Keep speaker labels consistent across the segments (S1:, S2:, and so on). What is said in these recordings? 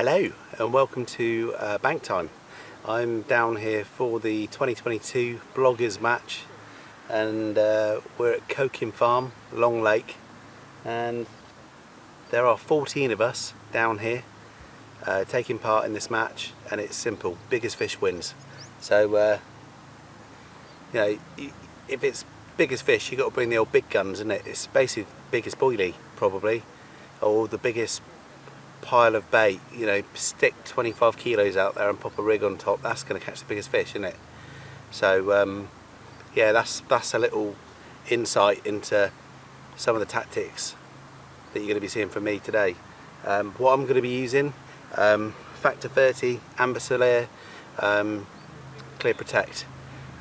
S1: Hello and welcome to Bank Time. I'm down here for the 2022 Bloggers match and we're at Cokin Farm, Long Lake, and there are 14 of us down here taking part in this match, and it's simple, biggest fish wins. So you know, if it's biggest fish, you've got to bring the old big guns, isn't it? It's basically the biggest boilie probably, or the biggest pile of bait. You know, stick 25 kilos out there and pop a rig on top, that's going to catch the biggest fish, isn't it? So yeah, that's a little insight into some of the tactics that you're going to be seeing from me today. What I'm going to be using, Factor 30 Amber Clear Clear Protect.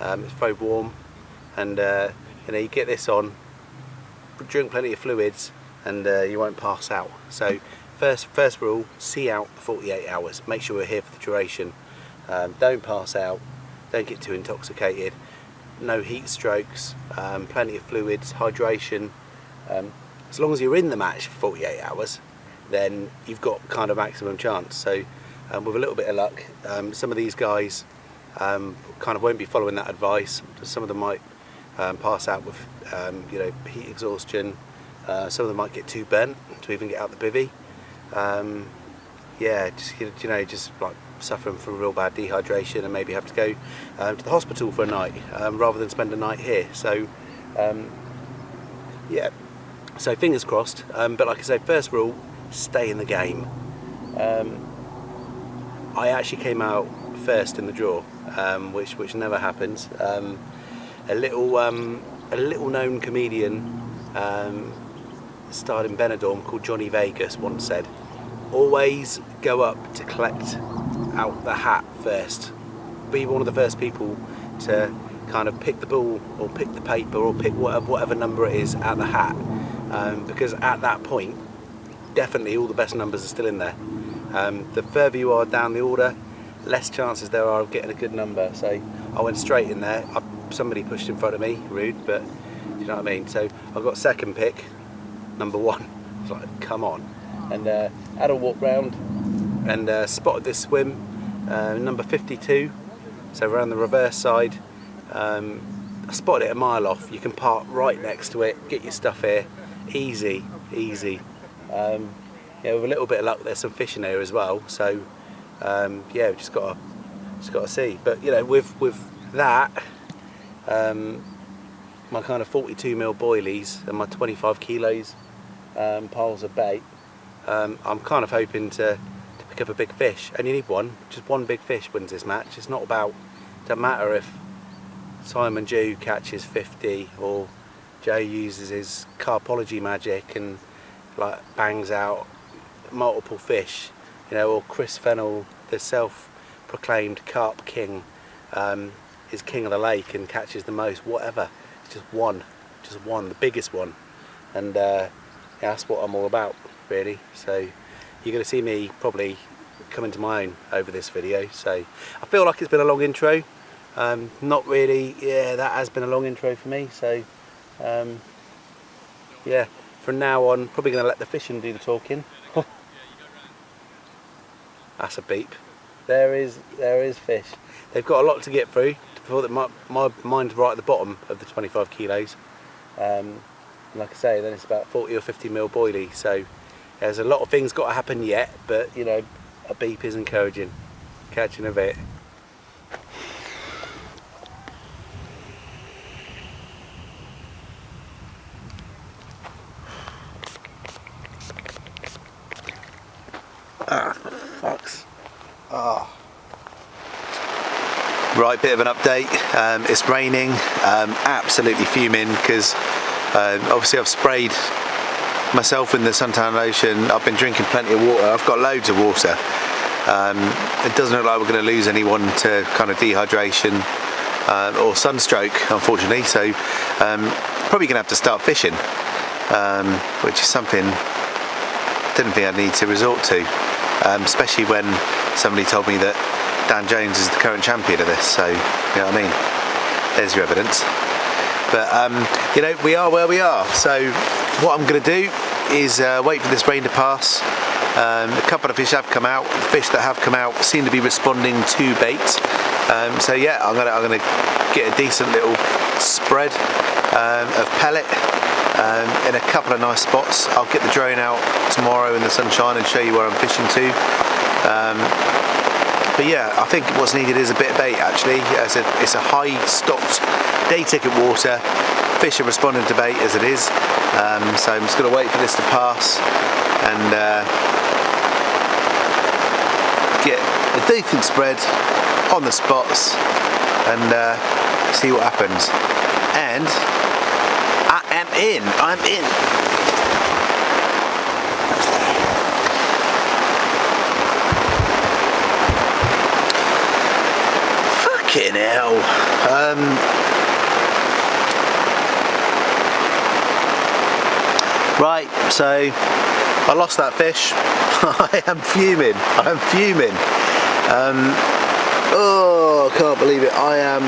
S1: It's very warm, and you know, you get this on, drink plenty of fluids, and you won't pass out. So first rule, see out for 48 hours. Make sure we're here for the duration. Don't pass out, don't get too intoxicated, no heat strokes, plenty of fluids, hydration. As long as you're in the match for 48 hours, then you've got kind of maximum chance. So with a little bit of luck, some of these guys kind of won't be following that advice. Some of them might pass out with you know, heat exhaustion. Some of them might get too burnt to even get out the bivvy. Yeah, just, you know, just like suffering from real bad dehydration and maybe have to go to the hospital for a night rather than spend a night here. So yeah, so fingers crossed. But like I say, first rule, stay in the game. I actually came out first in the draw, which never happens. A little known comedian starred in Benidorm called Johnny Vegas once said, always go up to collect out the hat first. Be one of the first people to kind of pick the ball or pick the paper or pick whatever number it is out the hat, because at that point definitely all the best numbers are still in there. The further you are down the order, less chances there are of getting a good number. So I went straight in there. Somebody pushed in front of me, rude, but you know what I mean. So I got second pick, number 1. I was like, come on. And had a walk round and spotted this swim, number 52, so around the reverse side. I spotted it a mile off. You can park right next to it, get your stuff here, easy. Yeah, with a little bit of luck, there's some fish in there as well. So yeah, we've just got to see. But you know, with that, my kind of 42mm boilies and my 25 kilos piles of bait, I'm kind of hoping to pick up a big fish, and you need one. Just one big fish wins this match. It's not about, doesn't matter if Simon Jew catches 50 or Joe uses his carpology magic and like bangs out multiple fish, you know, or Chris Fennell, the self-proclaimed carp king, is king of the lake and catches the most, whatever. It's just one, the biggest one, and yeah, that's what I'm all about, really. So you're going to see me probably come into my own over this video. So I feel like it's been a long intro. Not really. Yeah, that has been a long intro for me. So yeah, from now on, probably going to let the fishing do the talking. That's a beep. There is fish. They've got a lot to get through before that my mind's right at the bottom of the 25 kilos. Like I say, then it's about 40 or 50mm boilie. So there's a lot of things got to happen yet, but you know, a beep is encouraging. Catching a bit. Ah, fucks. Ah. Right, bit of an update. It's raining, absolutely fuming, because obviously I've sprayed myself in the suntan lotion. I've been drinking plenty of water. I've got loads of water. It doesn't look like we're going to lose anyone to kind of dehydration or sunstroke, unfortunately. So probably going to have to start fishing, which is something I didn't think I'd need to resort to, especially when somebody told me that Dan Jones is the current champion of this. So you know what I mean. There's your evidence. But you know, we are where we are. So what I'm going to do is wait for this rain to pass, A couple of fish have come out. The fish that have come out seem to be responding to bait. So yeah, I'm gonna get a decent little spread of pellet in a couple of nice spots. I'll get the drone out tomorrow in the sunshine and show you where I'm fishing to. But yeah, I think what's needed is a bit of bait actually. It's a high stocked day ticket water. Fish are responding to bait as it is. So I'm just going to wait for this to pass and get a decent spread on the spots and see what happens. And I'm in. Fucking hell. Right, so I lost that fish. I am fuming. Oh, I can't believe it. I am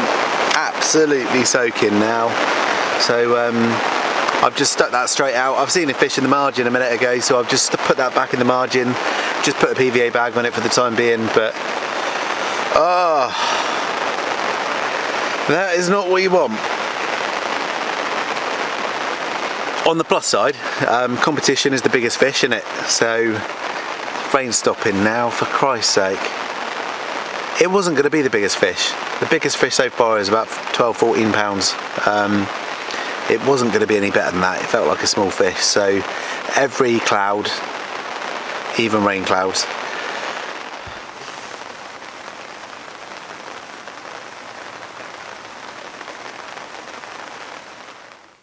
S1: absolutely soaking now. So I've just stuck that straight out. I've seen a fish in the margin a minute ago, so I've just put that back in the margin. Just put a PVA bag on it for the time being, but oh, that is not what you want. On the plus side, competition is the biggest fish, isn't it? So rain's stopping now, for Christ's sake. It wasn't going to be the biggest fish. The biggest fish so far is about 12-14 pounds. It wasn't going to be any better than that. It felt like a small fish. So every cloud, even rain clouds.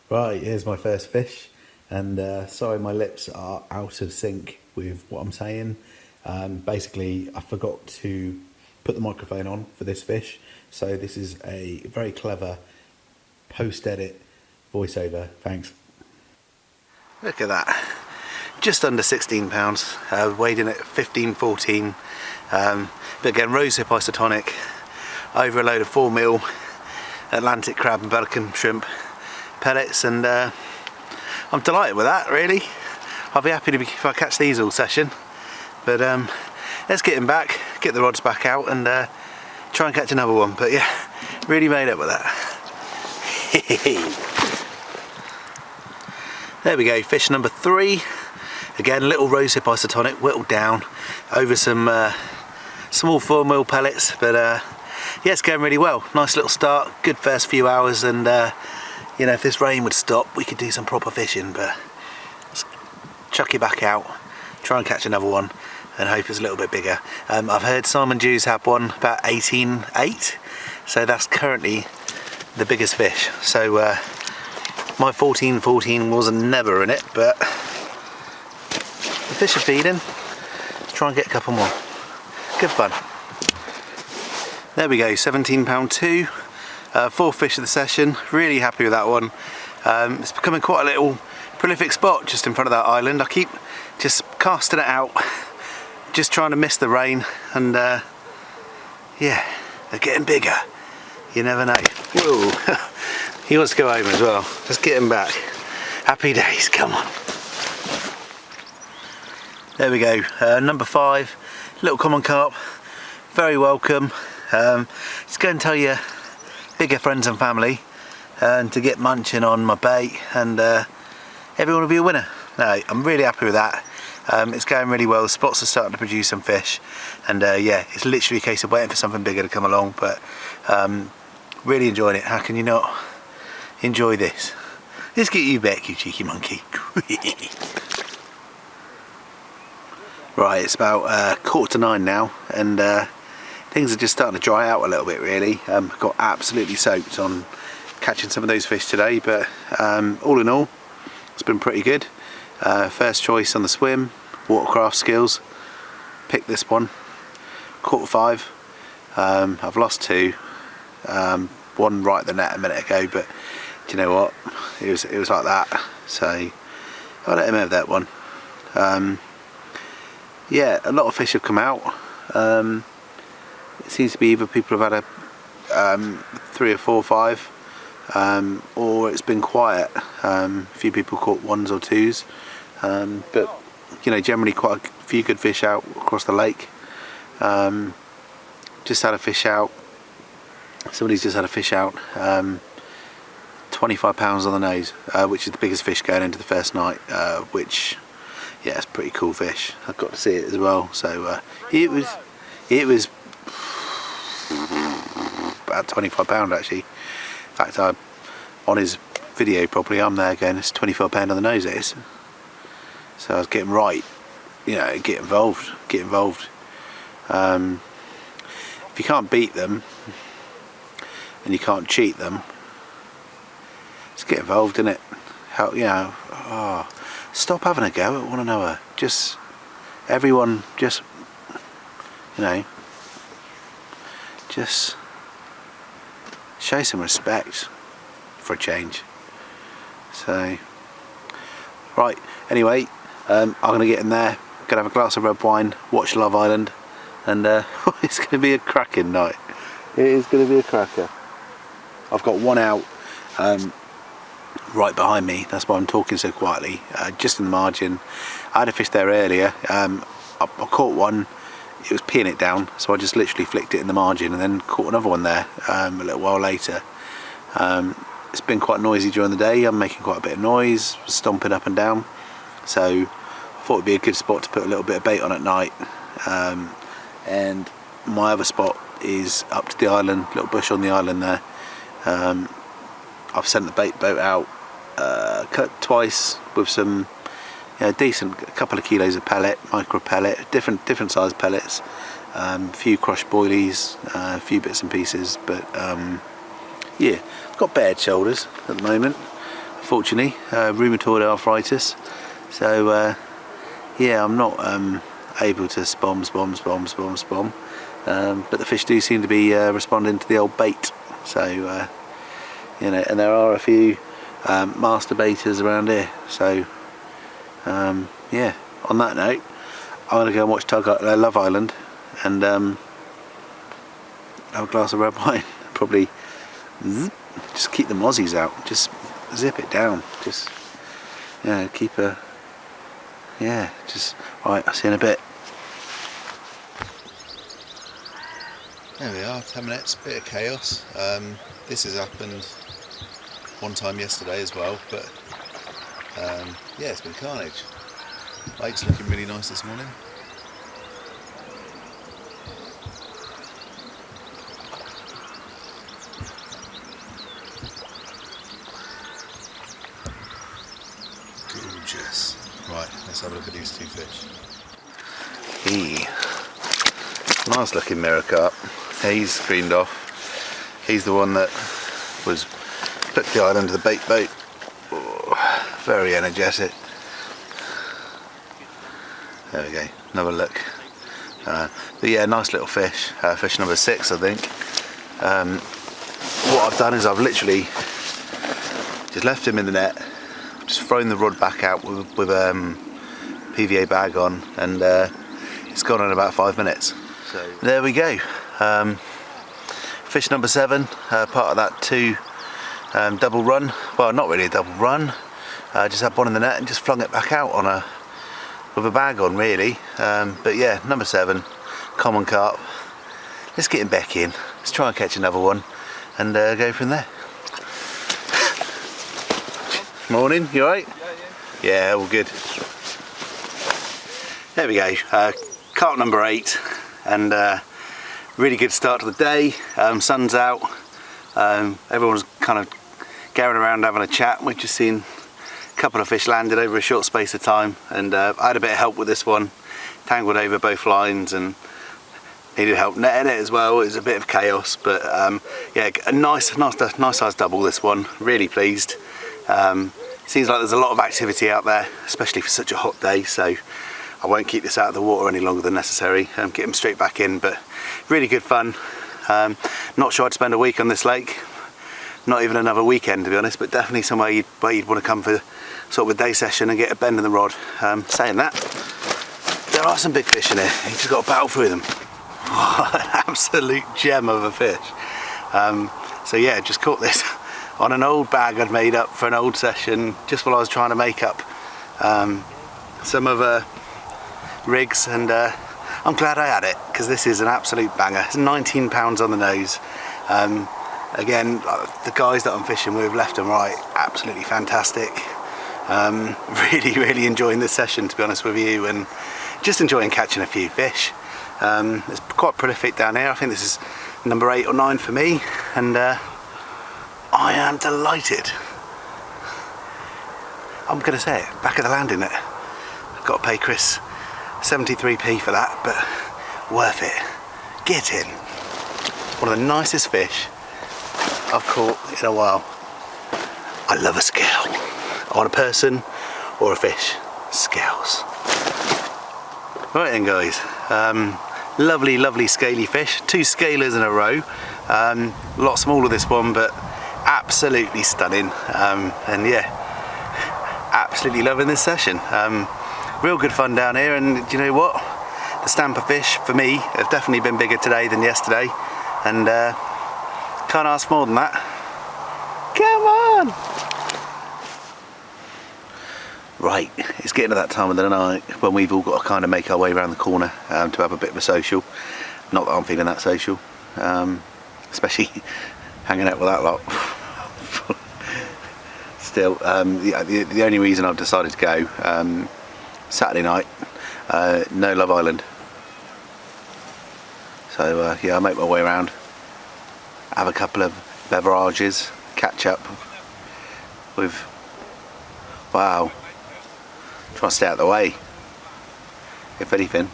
S1: Right, here's my first fish, and sorry my lips are out of sync with what I'm saying. Basically, I forgot to put the microphone on for this fish, so this is a very clever post-edit voiceover. Thanks. Look at that, just under 16 pounds, weighed in at 15-14, but again rosehip isotonic, over a load of 4mm Atlantic crab and pelican shrimp pellets, and I'm delighted with that, really. I'll be happy if I catch these all session, but let's get him back, get the rods back out and try and catch another one. But yeah, really made up with that. There we go, fish number 3. Again, little rosehip isotonic, whittled down over some small 4mm pellets, but yeah, it's going really well. Nice little start, good first few hours, and you know, if this rain would stop, we could do some proper fishing, but let's chuck it back out, try and catch another one, and hope it's a little bit bigger. I've heard Simon Jew's had one about 18.8, so that's currently the biggest fish. So my 14-14 wasn't never in it, but the fish are feeding. Let's try and get a couple more. Good fun. There we go, 17 pound 2. 4th fish of the session, really happy with that one. It's becoming quite a little prolific spot just in front of that island. I keep just casting it out, just trying to miss the rain, and yeah, they're getting bigger. You never know. Whoa, he wants to go home as well. Let's get him back. Happy days, come on. There we go, number 5, little common carp, very welcome. Just go and tell you bigger friends and family, and to get munching on my bait, and everyone will be a winner. No, I'm really happy with that. It's going really well. The spots are starting to produce some fish, and yeah, it's literally a case of waiting for something bigger to come along, but really enjoying it. How can you not enjoy this? Let's get you back, you cheeky monkey. Right, it's about 8:45 now, and things are just starting to dry out a little bit, really. Got absolutely soaked on catching some of those fish today, but all in all, it's been pretty good. First choice on the swim, watercraft skills. Picked this one, caught 5. I've lost 2. One right at the net a minute ago, but do you know what? It was like that. So I'll let him have that one. Yeah, a lot of fish have come out. It seems to be either people have had a 3 or 4 or 5, or it's been quiet. A few people caught 1s or 2s, but you know, generally quite a few good fish out across the lake. Just had a fish out. Somebody's just had a fish out. 25 pounds on the nose, which is the biggest fish going into the first night, which, yeah, it's a pretty cool fish. I've got to see it as well. So it was about 25 pound actually. In fact, on his video probably I'm there going, it's 25 pound on the nose it is. So I was getting right, you know, get involved. If you can't beat them and you can't cheat them, just get involved in it. How, you know, stop having a go at one another. Just everyone, just, you know, just show some respect for a change. So, right, anyway, I'm gonna get in there, gonna have a glass of red wine, watch Love Island, and it's gonna be a cracking night. It is gonna be a cracker. I've got one out right behind me, that's why I'm talking so quietly, just in the margin. I had a fish there earlier. I caught one, it was peeing it down, so I just literally flicked it in the margin and then caught another one there a little while later. It's been quite noisy during the day. I'm making quite a bit of noise, stomping up and down, so I thought it'd be a good spot to put a little bit of bait on at night. And my other spot is up to the island, little bush on the island there. I've sent the bait boat out cut twice with some, you know, decent, a couple of kilos of pellet, micro pellet, different size pellets, a few crushed boilies, a few bits and pieces, but yeah, I've got bared shoulders at the moment, unfortunately, rheumatoid arthritis, so yeah, I'm not able to spom, but the fish do seem to be responding to the old bait, so you know, and there are a few master baiters around here, so yeah, on that note, I'm going to go and watch Love Island and have a glass of red wine. Probably just keep the mozzies out, just zip it down, just, yeah, keep a, yeah, just, right, I'll see you in a bit. There we are, 10 minutes, bit of chaos. This has happened one time yesterday as well, but yeah, it's been carnage. Lake's looking really nice this morning. Gorgeous. Right, let's have a look at these two fish. Nice looking mirror carp. He's screened off. He's the one that was put the island to the bait boat. Oh, very energetic. There we go, another look. But yeah, nice little fish. Fish number 6, I think. What I've done is I've literally just left him in the net, just thrown the rod back out with PVA bag on, and it's gone in about 5 minutes. So there we go. Fish number 7, part of that 2 double run. Well, not really a double run. Just had one in the net and just flung it back out on with a bag on, really. But yeah, number 7, common carp. Let's get him back in. Let's try and catch another one and go from there. Morning, you alright? Yeah, all good. There we go. Carp number 8, and really good start to the day. Sun's out. Everyone's kind of gathering around having a chat. We've just seen a couple of fish landed over a short space of time, and I had a bit of help with this one. Tangled over both lines and needed help netting it as well. It was a bit of chaos, but yeah, a nice size double, this one. Really pleased. Seems like there's a lot of activity out there, especially for such a hot day, so I won't keep this out of the water any longer than necessary. Get them straight back in, but really good fun. Not sure I'd spend a week on this lake, not even another weekend to be honest, but definitely somewhere where you'd want to come for sort of a day session and get a bend in the rod. Saying that, there are some big fish in here. You just got to battle through them. What an absolute gem of a fish. So yeah, just caught this on an old bag I'd made up for an old session, just while I was trying to make up some of rigs, and I'm glad I had it, because this is an absolute banger. It's 19 pounds on the nose. Again, the guys that I'm fishing with left and right, absolutely fantastic. Really enjoying this session, to be honest with you, and just enjoying catching a few fish. It's quite prolific down here. I think this is number 8 or 9 for me, and I am delighted. I'm going to say it, back of the landing net. I've got to pay Chris 73p for that, but worth it. Get in. One of the nicest fish I've caught in a while. I love a scale. On a person or a fish. Scales. Right then, guys. Lovely scaly fish. 2 scalers in a row. A lot smaller this one, but absolutely stunning. And yeah, absolutely loving this session. Real good fun down here, and do you know what? The stamper fish for me have definitely been bigger today than yesterday, and can't ask more than that. Come on! Right, it's getting to that time of the night when we've all got to kind of make our way around the corner to have a bit of a social. Not that I'm feeling that social, especially hanging out with that lot. Still, the only reason I've decided to go Saturday night, no Love Island. So yeah, I'll make my way around, have a couple of beverages, catch up with, wow, try and stay out of the way, if anything.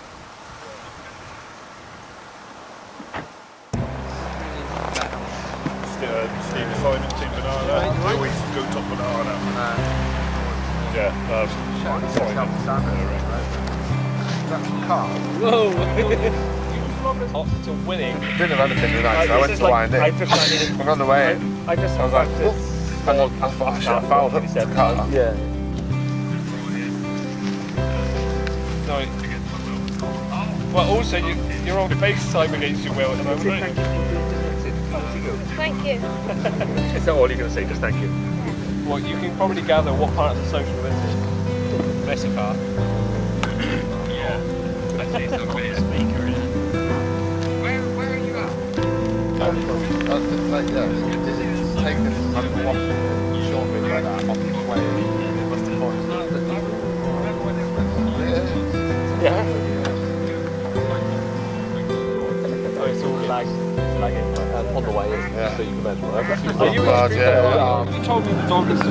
S2: Steve Simon, Team Banana. I always go top banana. Yeah,
S3: Whoa! To winning.
S4: Didn't have anything tonight, so I went to wind it. I'm on the way in.
S3: I was like,
S4: I thought I should have fouled up the car.
S3: yeah. No. Well, also you're on FaceTime against your will at the moment, aren't you?
S5: Thank you.
S3: Is that all you're going to say? Just thank you. Well, you can probably gather what part of the social this is. Messy part. Yeah. Actually, it's not really a speaker, is it? Where are you at?
S4: It's taken a walk short bit like that off the way. It must have gone.
S3: Yeah. Oh, it's all lagging on the way in, so you can measure it. Are you you told me the dog is 3.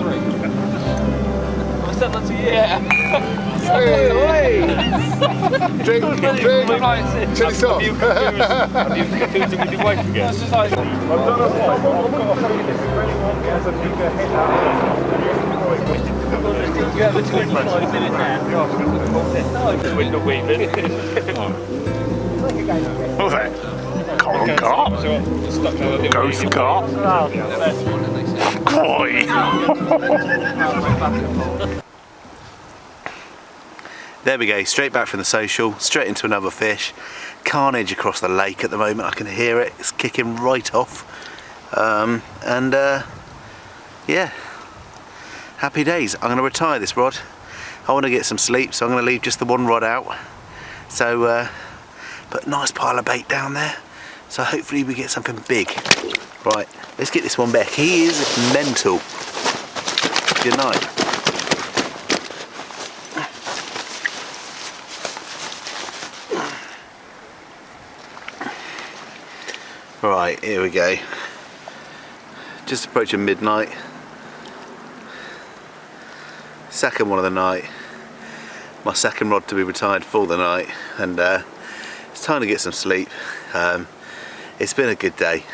S3: I said that to you. Yeah.
S4: Drink. Chili sauce.
S3: Have you confused it with your wife again? It's just like, I've done a what? I've got a feeling if anyone gets a bigger hit out. You have a 25-minute nap. No, window weaving.
S4: What was that? Come on, carp. Ghost carp. Boy.
S1: There we go, straight back from the social, straight into another fish. Carnage across the lake at the moment, I can hear it, it's kicking right off. Yeah, happy days. I'm going to retire this rod. I want to get some sleep, so I'm going to leave just the one rod out. So, put a nice pile of bait down there, so hopefully we get something big. Right, let's get this one back. He is mental. Good night. Right, here we go. Just approaching midnight. Second one of the night. My second rod to be retired for the night, and it's time to get some sleep. It's been a good day.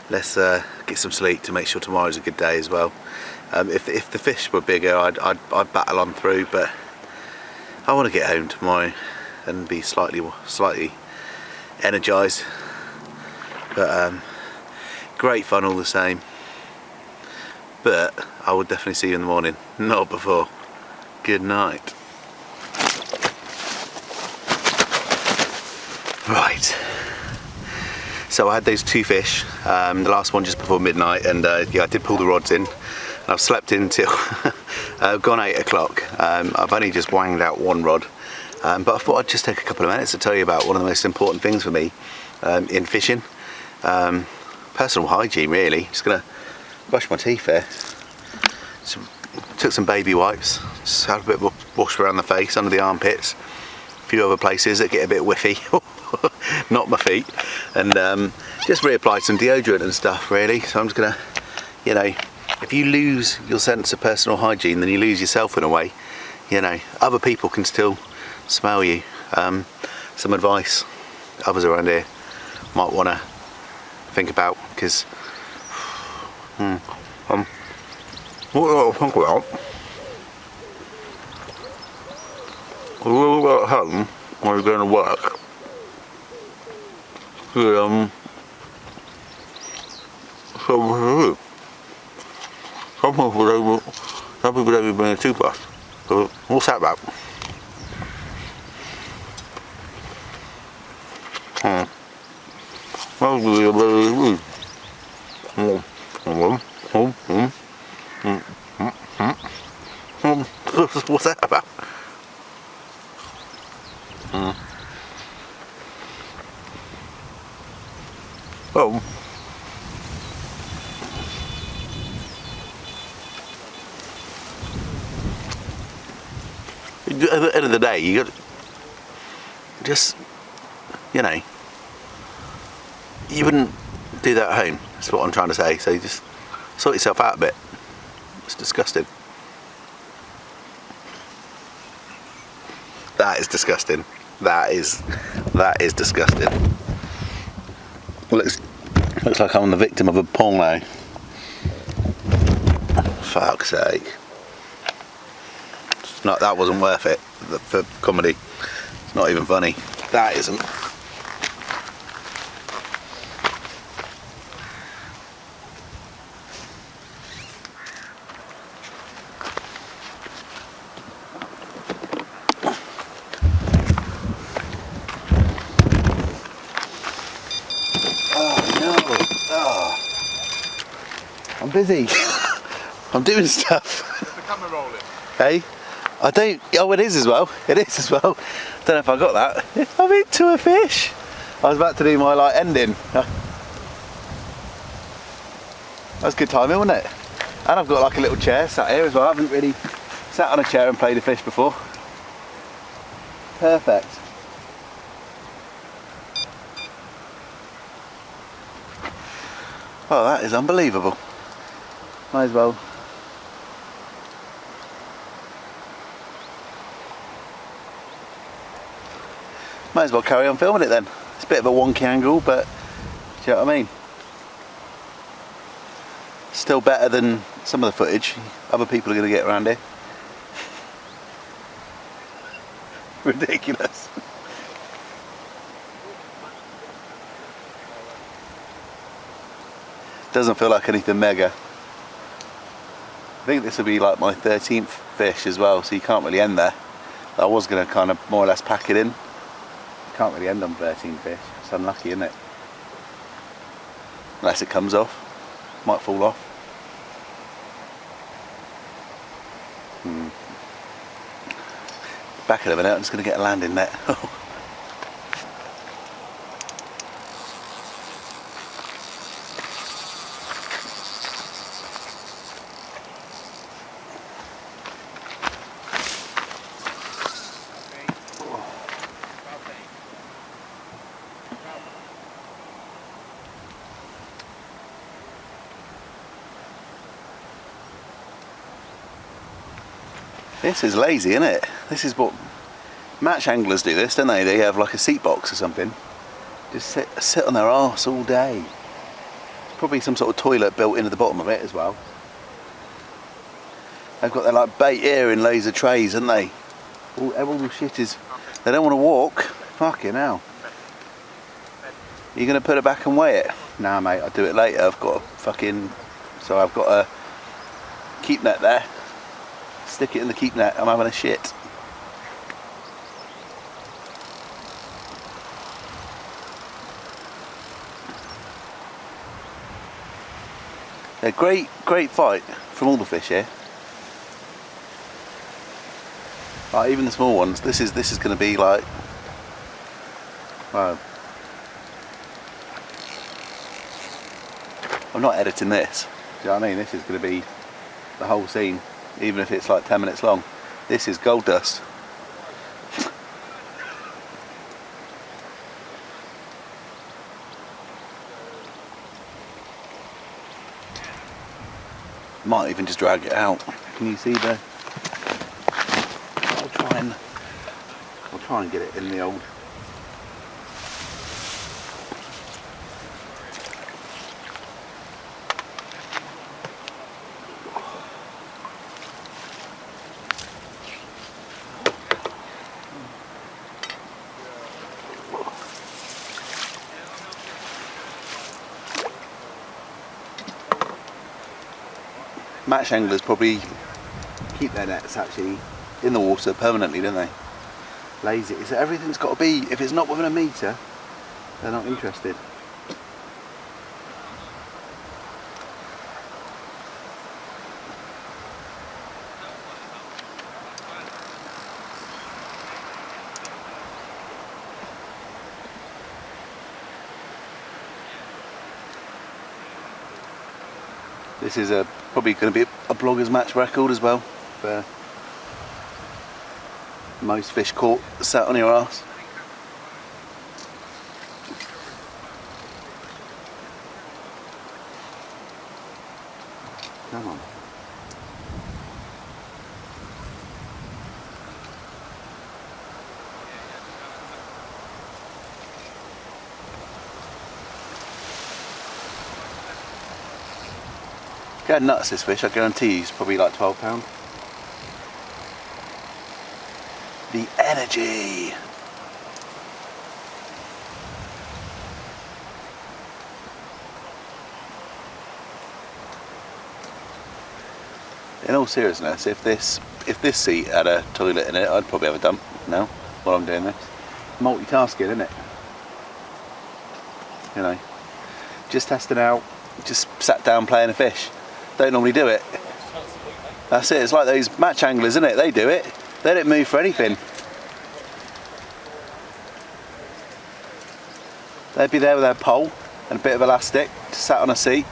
S1: Let's get some sleep to make sure tomorrow's a good day as well. If the fish were bigger, I'd battle on through, but I want to get home tomorrow and be slightly energised. But great fun all the same. But I will definitely see you in the morning, not before. Good night. Right. So I had those 2 fish, the last one just before midnight, and yeah, I did pull the rods in. And I've slept in till gone 8 o'clock. I've only just wanged out 1 rod. But I thought I'd just take a couple of minutes to tell you about one of the most important things for me in fishing. Personal hygiene, really. Just gonna brush my teeth here. So, took some baby wipes, just had a bit of a wash around the face, under the armpits, a few other places that get a bit whiffy, not my feet, and just reapplied some deodorant and stuff, really. So I'm just gonna, you know, if you lose your sense of personal hygiene, then you lose yourself in a way. You know, other people can still smell you. Some advice others around here might want to think about, because what I think about, when we're at home, when we're going to work, some people don't even bring a toothbrush. So what's that about? What's that about? Oh. At the end of the day, you got just, you know, you wouldn't do that at home. That's what I'm trying to say. So just sort yourself out a bit. It's disgusting. That is disgusting. That is disgusting. Looks like I'm the victim of a porno. Fuck's sake. It's not, that wasn't worth it for comedy. It's not even funny. That isn't. I'm busy. I'm doing stuff.
S2: Is the camera rolling?
S1: Hey? I don't. Oh, it is as well. It is as well. Don't know if I got that. I'm into a fish. I was about to do my ending. That's good timing, wasn't it? And I've got like a little chair sat here as well. I haven't really sat on a chair and played a fish before. Perfect. Oh, that is unbelievable. Might as well. Might as well carry on filming it then. It's a bit of a wonky angle, but do you know what I mean? Still better than some of the footage other people are going to get around here. Ridiculous. Doesn't feel like anything mega. I think this will be like my 13th fish as well, so you can't really end there. I was going to kind of more or less pack it in. Can't really end on 13 fish. It's unlucky, isn't it? Unless it comes off. Might fall off. Back in a minute, I'm just going to get a landing net. This is lazy, isn't it? This is what match anglers do. This, don't they? They have like a seat box or something. Just sit on their arse all day. There's probably some sort of toilet built into the bottom of it as well. They've got their like bait here in laser trays, haven't they? All the shit is. They don't want to walk. Fucking hell. You're gonna put it back and weigh it? Nah, mate. I'll do it later. I've got a fucking. So I've got a keep net there. Stick it in the keep net. I'm having a shit. A great fight from all the fish here. Like even the small ones, this is going to be like, wow. I'm not editing this. Do you know what I mean? This is going to be the whole scene, even if it's like 10 minutes long. This is gold dust. Might even just drag it out. Can you see the? I'll try and get it in the old. Match anglers probably keep their nets actually in the water permanently, don't they? Lazy. So everything's got to be, if it's not within a metre, they're not interested. This is probably going to be a blogger's match record as well for most fish caught sat on your arse. Come on. Go nuts this fish, I guarantee he's probably like £12. The energy! In all seriousness, if this seat had a toilet in it, I'd probably have a dump now while I'm doing this. Multitasking, isn't it? You know, just testing out, just sat down playing a fish. Don't normally do it. That's it, it's like those match anglers, isn't it? They do it. They don't move for anything. They'd be there with their pole and a bit of elastic, just sat on a seat.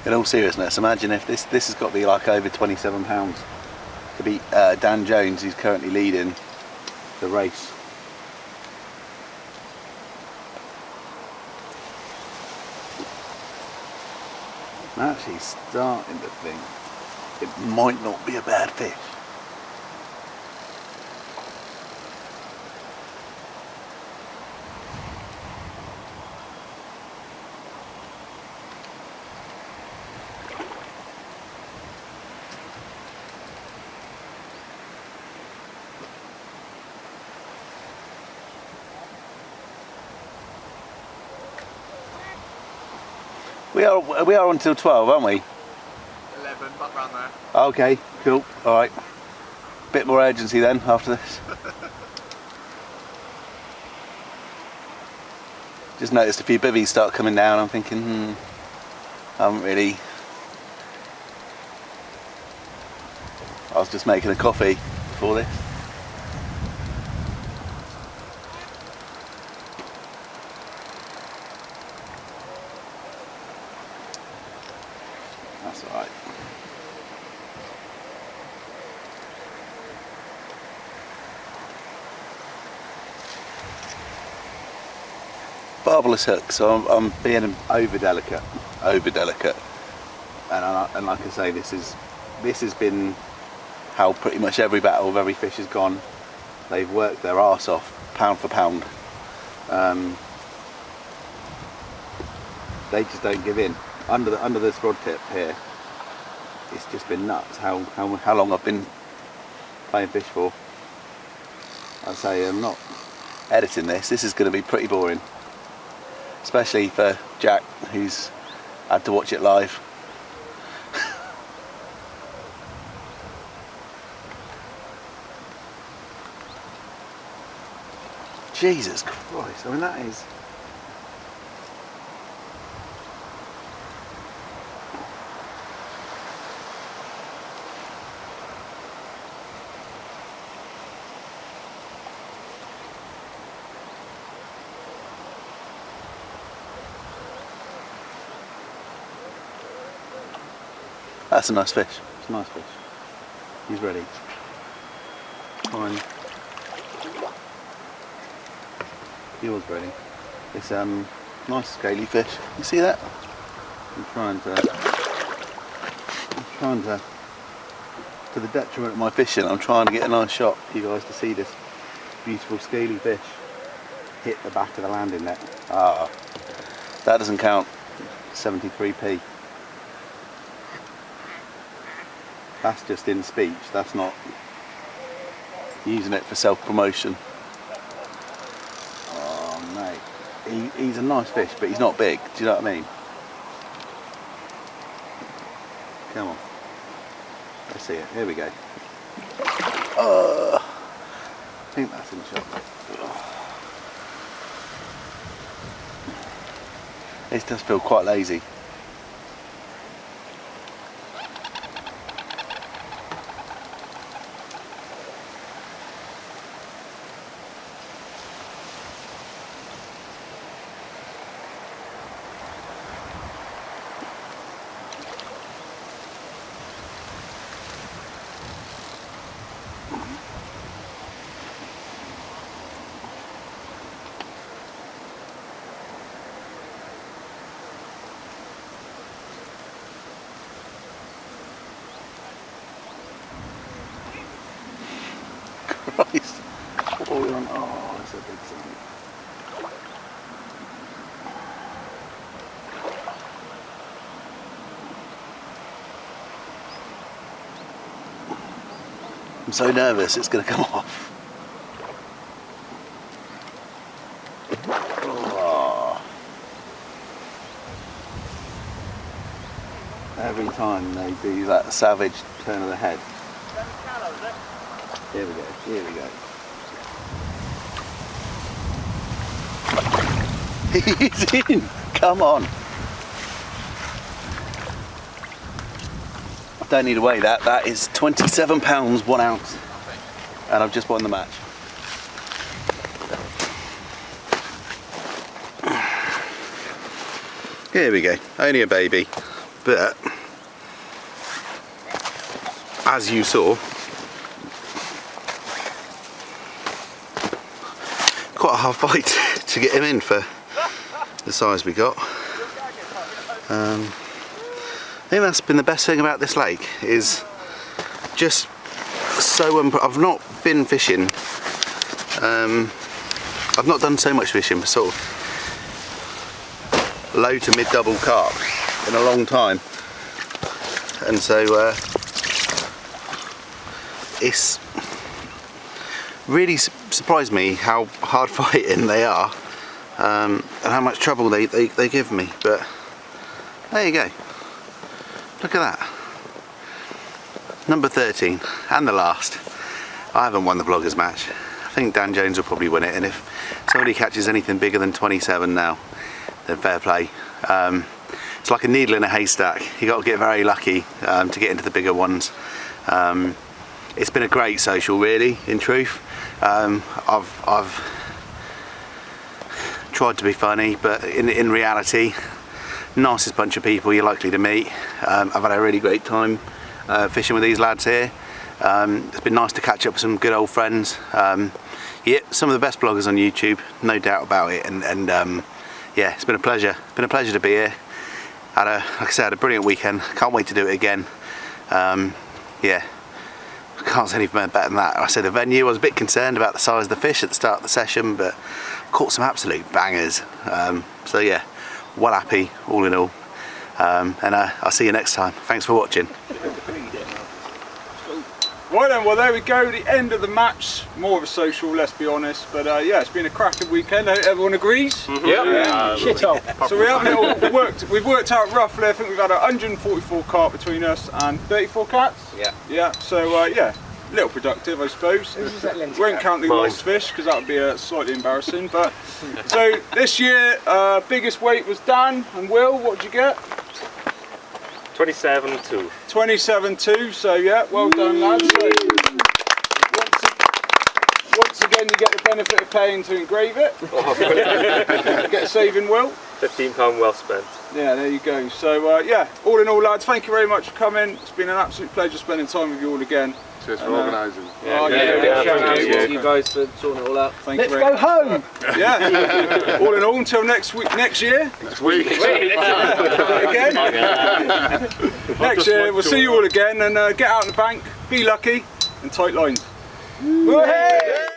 S1: In all seriousness, imagine if this has got to be like over £27 to beat Dan Jones, who's currently leading the race. I'm actually starting to think it might not be a bad fish. We are until 12, aren't we?
S4: 11, back round there.
S1: Okay, cool. All right. Bit more urgency then after this. Just noticed a few bivvies start coming down. I'm thinking, I haven't really. I was just making a coffee before this. That's all right. Barbless hook, so I'm being over delicate, and like I say, this has been how pretty much every battle of every fish has gone. They've worked their arse off, pound for pound. They just don't give in. Under this rod tip here, it's just been nuts how long I've been playing fish for. I say I'm not editing this. This is going to be pretty boring, especially for Jack, who's had to watch it live. Jesus Christ, I mean that is... That's a nice fish. It's a nice fish. He's ready. Fine. He was ready. It's nice scaly fish. You see that? I'm trying to the detriment of my fishing, I'm trying to get a nice shot for you guys to see this beautiful scaly fish hit the back of the landing net. Ah, that doesn't count. 73p. That's just in speech, that's not using it for self-promotion. Oh mate, he's a nice fish, but he's not big, do you know what I mean? Come on, let's see it, here we go. I think that's in the shot. This does feel quite lazy. Christ. Oh, that's a big thing. I'm so nervous it's going to come off. Oh. Every time they do that savage turn of the head. Here we go, here we go. He's in! Come on! I don't need to weigh that. That is 27 pounds, 1 ounce. And I've just won the match. Here we go. Only a baby. But, as you saw, quite a hard fight to get him in for the size we got. I think that's been the best thing about this lake, is just so I've not been fishing, I've not done so much fishing for sort of low to mid double carp in a long time, and so it's really surprised me how hard fighting they are, and how much trouble they give me. But there you go, look at that, number 13 and the last. I haven't won the Bloggers match. I think Dan Jones will probably win it, and if somebody catches anything bigger than 27 now, then fair play. It's like a needle in a haystack. You got to get very lucky to get into the bigger ones. It's been a great social, really, in truth. I've tried to be funny, but in reality, nicest bunch of people you're likely to meet. I've had a really great time fishing with these lads here. It's been nice to catch up with some good old friends. Yeah, some of the best bloggers on YouTube, no doubt about it. And yeah, it's been a pleasure. Been a pleasure to be here. Had like I said, had a brilliant weekend. Can't wait to do it again. Yeah. Can't say anything better than that. I said the venue, I was a bit concerned about the size of the fish at the start of the session, but caught some absolute bangers. So yeah, well happy all in all. And I'll see you next time. Thanks for watching.
S6: Right then, well there we go, the end of the match. More of a social, let's be honest, but yeah, it's been a cracking weekend. Everyone agrees?
S3: Mm-hmm. Yeah.
S6: Shithole. So we haven't we've worked out roughly, I think we've had 144 carp between us and 34 cats.
S3: Yeah.
S6: Yeah, so yeah, little productive, I suppose. Won't count the lost fish because that would be slightly embarrassing. But so this year, biggest weight was Dan and Will. What did you get?
S3: 27.2.
S6: 27.2. So yeah, well done, lads. So, once again, you get the benefit of paying to engrave it. Get a saving, Will.
S3: £15 well spent.
S6: Yeah, there you go. So yeah, all in all, lads, thank you very much for coming. It's been an absolute pleasure spending time with you all again.
S4: Cheers for organising.
S6: Thank
S7: you guys for sorting it all out.
S6: Let's go home. Yeah. All in all, until next year.
S4: Next week.
S6: Again. Next year, we'll see you all again, and get out on the bank, be lucky, and tight lines. Woo-hey!